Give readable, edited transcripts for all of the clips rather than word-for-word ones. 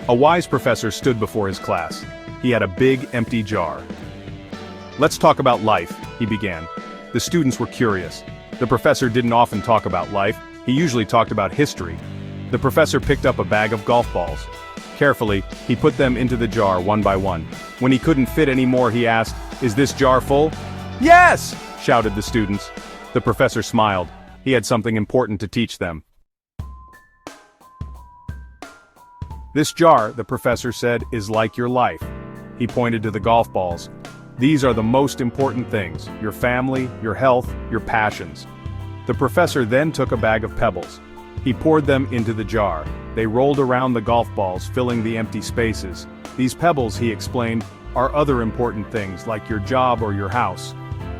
A wise professor stood before his class. He had a big, empty jar. "Let's talk about life," he began. The students were curious. The professor didn't often talk about life, he usually talked about history. The professor picked up a bag of golf balls. Carefully, he put them into the jar one by one. When he couldn't fit any more, he asked, "Is this jar full?" "Yes!" shouted the students. The professor smiled. He had something important to teach them. "This jar," the professor said, "is like your life." He pointed to the golf balls. "These are the most important things: your family, your health, your passions." The professor then took a bag of pebbles. He poured them into the jar. They rolled around the golf balls, filling the empty spaces. These pebbles, he explained, are other important things like your job or your house.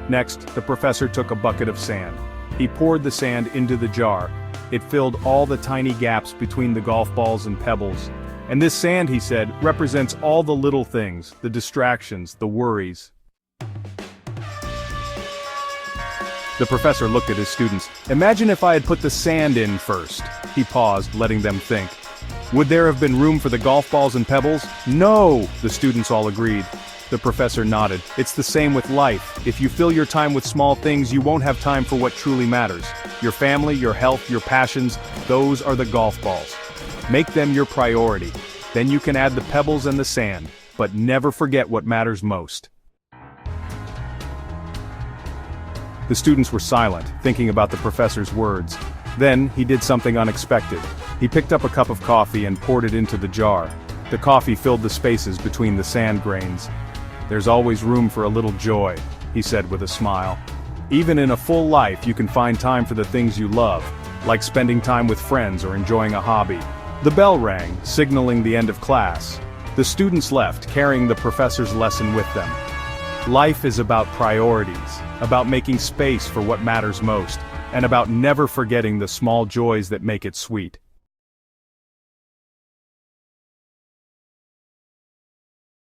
Next, the professor took a bucket of sand. He poured the sand into the jar. It filled all the tiny gaps between the golf balls and pebbles. And this sand, he said, represents all the little things, the distractions, the worries. The professor looked at his students. "Imagine if I had put the sand in first." He paused, letting them think. "Would there have been room for the golf balls and pebbles?" "No!" the students all agreed. The professor nodded. "It's the same with life. If you fill your time with small things, you won't have time for what truly matters. Your family, your health, your passions, those are the golf balls. Make them your priority. Then you can add the pebbles and the sand, but never forget what matters most." The students were silent, thinking about the professor's words. Then, he did something unexpected. He picked up a cup of coffee and poured it into the jar. The coffee filled the spaces between the sand grains. "There's always room for a little joy," he said with a smile. "Even in a full life you can find time for the things you love, like spending time with friends or enjoying a hobby." The bell rang, signaling the end of class. The students left, carrying the professor's lesson with them. Life is about priorities, about making space for what matters most, and about never forgetting the small joys that make it sweet.